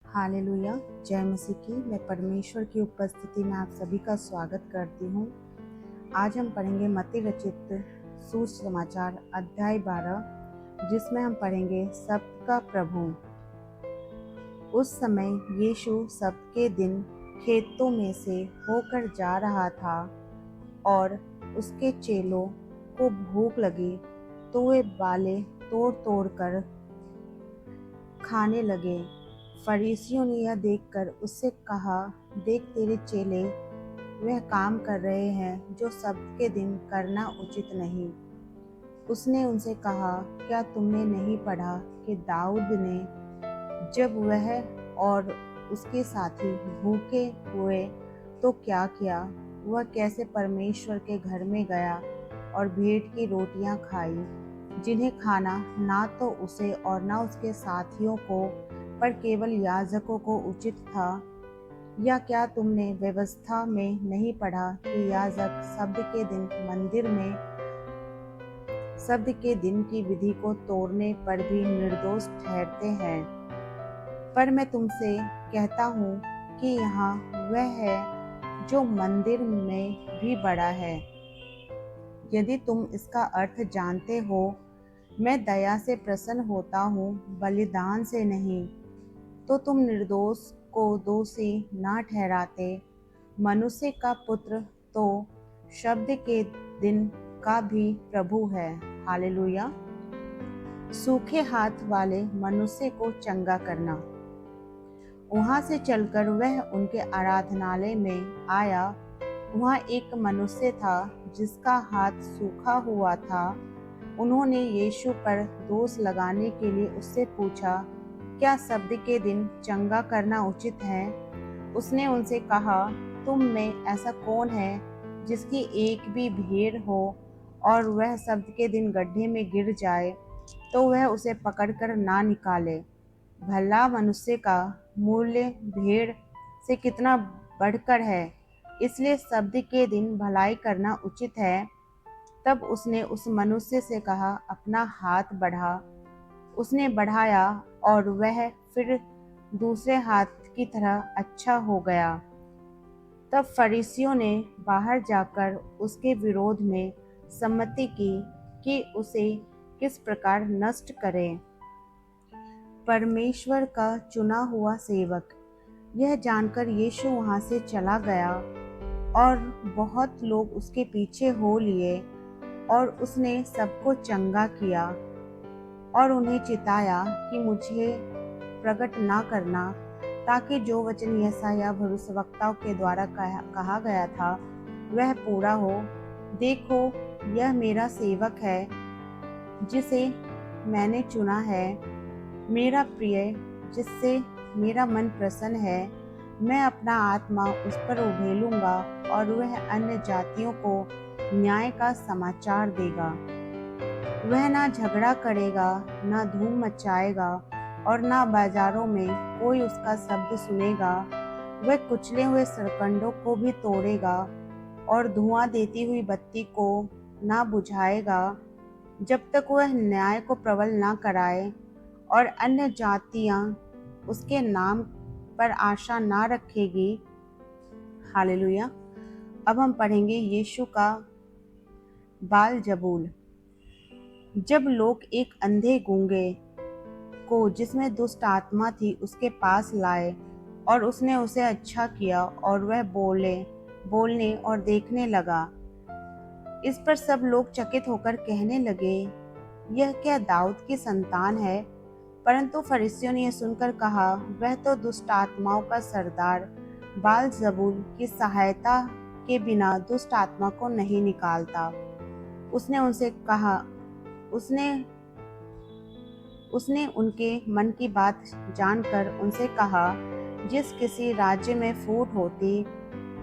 Hallelujah. जय मसीह की। मैं परमेश्वर की उपस्थिति में आप सभी का स्वागत करती हूँ। आज हम पढ़ेंगे मत्ती रचित सुसमाचार अध्याय 12, जिसमें हम पढ़ेंगे सब्त का प्रभु। उस समय यीशु सब्त के दिन खेतों में से होकर जा रहा था और उसके चेलों को भूख लगी, तो वे बालें तोड़ तोड़ कर खाने लगे। फरीसियों ने यह देखकर उससे कहा, देख, तेरे चेले वह काम कर रहे हैं जो सब्त के दिन करना उचित नहीं। उसने उनसे कहा, क्या तुमने नहीं पढ़ा कि दाऊद ने जब वह और उसके साथी भूखे हुए तो क्या किया? वह कैसे परमेश्वर के घर में गया और भेंट की रोटियां खाई, जिन्हें खाना ना तो उसे और ना उसके साथियों को, पर केवल याजकों को उचित था। या क्या तुमने व्यवस्था में नहीं पढ़ा कि याजक शब्द के दिन की विधि को तोड़ने पर भी निर्दोष ठहरते हैं? पर मैं तुमसे कहता हूँ कि यहाँ वह है जो मंदिर में भी बड़ा है। यदि तुम इसका अर्थ जानते हो, मैं दया से प्रसन्न होता हूँ, बलिदान से नहीं, तो तुम निर्दोष को दोषी ना ठहराते। मनुष्य का पुत्र तो शब्द के दिन का भी प्रभु है। हालेलुया। सूखे हाथ वाले मनुष्य को चंगा करना। वहां से चलकर वह उनके आराधनालय में आया। वहां एक मनुष्य था जिसका हाथ सूखा हुआ था। उन्होंने यीशु पर दोष लगाने के लिए उससे पूछा, क्या सब्त के दिन चंगा करना उचित है? उसने उनसे कहा, तुम में ऐसा कौन है जिसकी एक भी भेड़ हो और वह सब्त के दिन गड्ढे में गिर जाए तो वह उसे पकड़कर ना निकाले? भला मनुष्य का मूल्य भेड़ से कितना बढ़कर है। इसलिए सब्त के दिन भलाई करना उचित है। तब उसने उस मनुष्य से कहा, अपना हाथ बढ़ा। उसने बढ़ाया और वह फिर दूसरे हाथ की तरह अच्छा हो गया। तब फरीसियों ने बाहर जाकर उसके विरोध में सम्मति की कि उसे किस प्रकार नष्ट करें। परमेश्वर का चुना हुआ सेवक। यह जानकर यीशु वहां से चला गया और बहुत लोग उसके पीछे हो लिए, और उसने सबको चंगा किया और उन्हें चिताया कि मुझे प्रकट ना करना, ताकि जो वचन यशायाह भविष्यवक्ताओं के द्वारा कहा गया था वह पूरा हो। देखो, यह मेरा सेवक है जिसे मैंने चुना है, मेरा प्रिय, जिससे मेरा मन प्रसन्न है। मैं अपना आत्मा उस पर उड़ेलूंगा और वह अन्य जातियों को न्याय का समाचार देगा। वह ना झगड़ा करेगा, ना धूम मचाएगा, और ना बाजारों में कोई उसका शब्द सुनेगा। वह कुचले हुए सरकंडों को भी तोड़ेगा और धुआं देती हुई बत्ती को ना बुझाएगा, जब तक वह न्याय को प्रबल ना कराए और अन्य जातियां उसके नाम पर आशा ना रखेगी। हालेलुया। अब हम पढ़ेंगे यीशु का बाल जबूल। जब लोग एक अंधे गूंगे को, जिसमें दुष्ट आत्मा थी, उसके पास लाए और उसने उसे अच्छा किया और वह बोलने और देखने लगा। इस पर सब लोग चकित होकर कहने लगे, यह क्या दाऊद की संतान है? परंतु फरीसियों ने यह सुनकर कहा, वह तो दुष्ट आत्माओं का सरदार बालजबूल की सहायता के बिना दुष्ट आत्मा को नहीं निकालता। उसने उनके मन की बात जानकर उनसे कहा, जिस किसी राज्य में फूट होती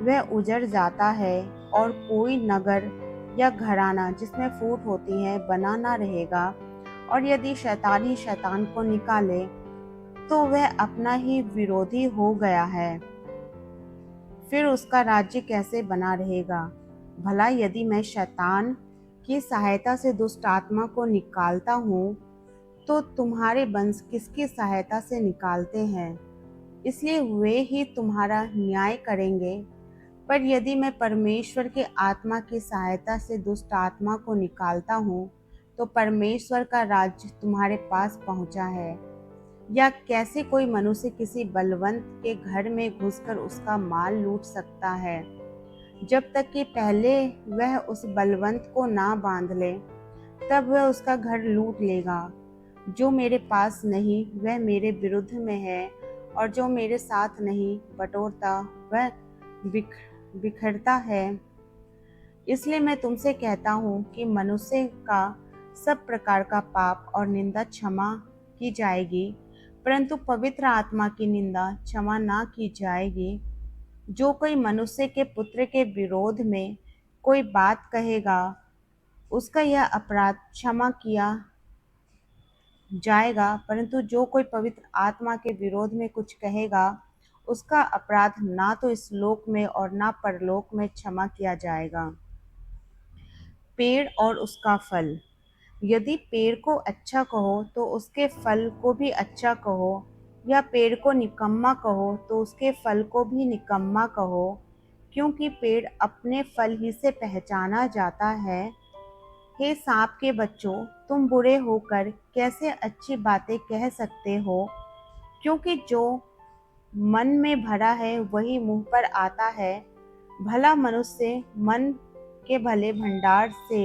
वह उजड़ जाता है, और कोई नगर या घराना जिसमें फूट होती है बना ना रहेगा। और यदि शैतान ही शैतान को निकाले तो वह अपना ही विरोधी हो गया है, फिर उसका राज्य कैसे बना रहेगा? भला यदि मैं शैतान की सहायता से दुष्ट आत्मा को निकालता हूँ, तो तुम्हारे वंश किसकी सहायता से निकालते हैं? इसलिए वे ही तुम्हारा न्याय करेंगे। पर यदि मैं परमेश्वर के आत्मा की सहायता से दुष्ट आत्मा को निकालता हूँ, तो परमेश्वर का राज्य तुम्हारे पास पहुँचा है। या कैसे कोई मनुष्य किसी बलवंत के घर में घुसकर उसका माल लूट सकता है, जब तक कि पहले वह उस बलवंत को ना बांध ले, तब वह उसका घर लूट लेगा। जो मेरे पास नहीं वह मेरे विरुद्ध में है, और जो मेरे साथ नहीं बटोरता वह बिखरता है। इसलिए मैं तुमसे कहता हूँ कि मनुष्य का सब प्रकार का पाप और निंदा क्षमा की जाएगी, परंतु पवित्र आत्मा की निंदा क्षमा ना की जाएगी। जो कोई मनुष्य के पुत्र के विरोध में कोई बात कहेगा, उसका यह अपराध क्षमा किया जाएगा, परंतु जो कोई पवित्र आत्मा के विरोध में कुछ कहेगा, उसका अपराध ना तो इस लोक में और ना परलोक में क्षमा किया जाएगा। पेड़ और उसका फल। यदि पेड़ को अच्छा कहो तो उसके फल को भी अच्छा कहो, या पेड़ को निकम्मा कहो तो उसके फल को भी निकम्मा कहो, क्योंकि पेड़ अपने फल ही से पहचाना जाता है। हे सांप के बच्चों, तुम बुरे होकर कैसे अच्छी बातें कह सकते हो? क्योंकि जो मन में भरा है वही मुंह पर आता है। भला मनुष्य मन के भले भंडार से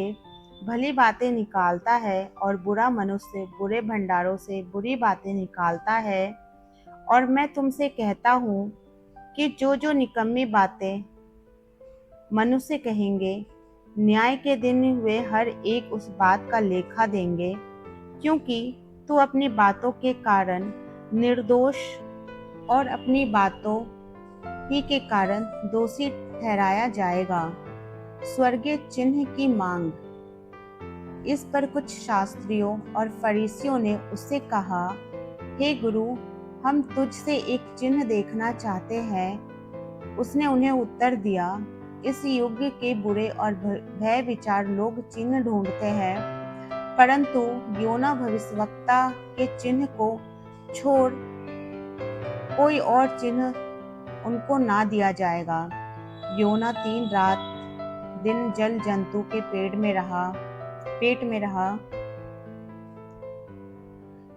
भली बातें निकालता है, और बुरा मनुष्य बुरे भंडारों से बुरी बातें निकालता है। और मैं तुमसे कहता हूँ कि जो जो निकम्मी बातें मनुष्य कहेंगे, न्याय के दिन वे हर एक उस बात का लेखा देंगे। क्योंकि तू अपनी बातों के कारण निर्दोष और अपनी बातों ही के कारण दोषी ठहराया जाएगा। स्वर्गीय चिन्ह की मांग। इस पर कुछ शास्त्रियों और फरीसियों ने उससे कहा, हे गुरु, हम तुझसे एक चिन्ह देखना चाहते हैं। उसने उन्हें उत्तर दिया, इस युग के बुरे और भय विचार लोग चिन्ह ढूंढते हैं, परंतु योना भविष्यवक्ता के चिन्ह को छोड़ कोई और चिन्ह उनको ना दिया जाएगा। योना 3 रात दिन जल जंतु के पेट में रहा,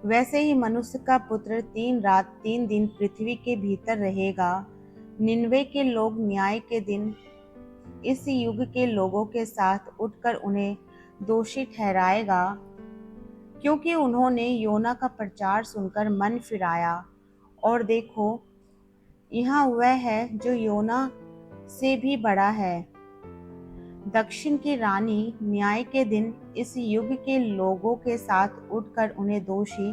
वैसे ही मनुष्य का पुत्र 3 रात 3 दिन पृथ्वी के भीतर रहेगा। निनवे के लोग न्याय के दिन इस युग के लोगों के साथ उठकर उन्हें दोषी ठहराएगा, क्योंकि उन्होंने योना का प्रचार सुनकर मन फिराया। और देखो, यहाँ वह है जो योना से भी बड़ा है। दक्षिण की रानी न्याय के दिन इस युग के लोगों के साथ उठकर उन्हें दोषी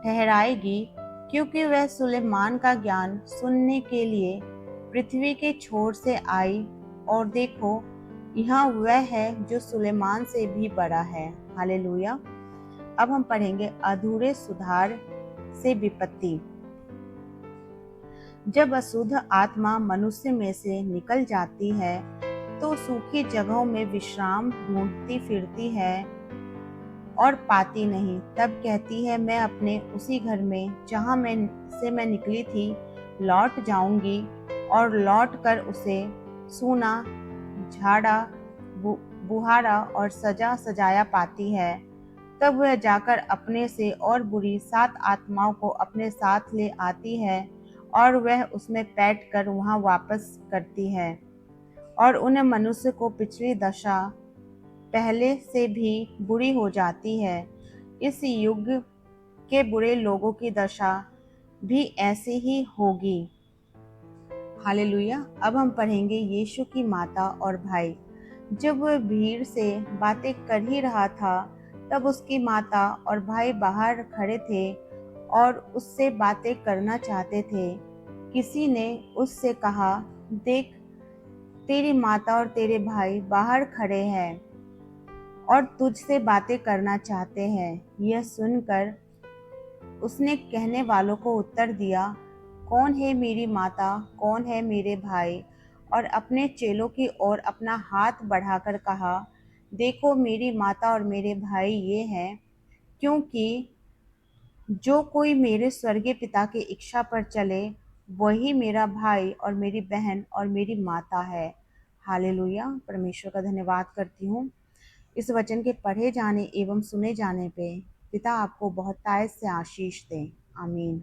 ठहराएगी, क्योंकि वह सुलेमान का ज्ञान सुनने के लिए पृथ्वी के छोर से आई। और देखो, यहाँ वह है जो सुलेमान से भी बड़ा है। हालेलुया। अब हम पढ़ेंगे अधूरे सुधार से विपत्ति। जब अशुद्ध आत्मा मनुष्य में से निकल जाती है, तो सूखी जगहों में विश्राम ढूंढती फिरती है और पाती नहीं। तब कहती है, मैं अपने उसी घर में जहाँ मैं निकली थी लौट जाऊंगी, और लौट कर उसे सूना, झाड़ा बुहारा और सजा सजाया पाती है। तब वह जाकर अपने से और बुरी 7 आत्माओं को अपने साथ ले आती है, और वह उसमें बैठ कर वहाँ वापस करती है, और उन्हें मनुष्य को पिछली दशा पहले से भी बुरी हो जाती है। इस युग के बुरे लोगों की दशा भी ऐसी ही होगी। हालेलुया। अब हम पढ़ेंगे यीशु की माता और भाई। जब वह भीड़ से बातें कर ही रहा था, तब उसकी माता और भाई बाहर खड़े थे और उससे बातें करना चाहते थे। किसी ने उससे कहा, देख, तेरी माता और तेरे भाई बाहर खड़े हैं और तुझसे बातें करना चाहते हैं। यह सुनकर उसने कहने वालों को उत्तर दिया, कौन है मेरी माता, कौन है मेरे भाई? और अपने चेलों की ओर अपना हाथ बढ़ाकर कहा, देखो, मेरी माता और मेरे भाई ये हैं। क्योंकि जो कोई मेरे स्वर्गीय पिता की इच्छा पर चले वही मेरा भाई और मेरी बहन और मेरी माता है। हालेलुया। परमेश्वर का धन्यवाद करती हूँ। इस वचन के पढ़े जाने एवं सुने जाने पे पिता आपको बहुतायत से आशीष दें। आमीन।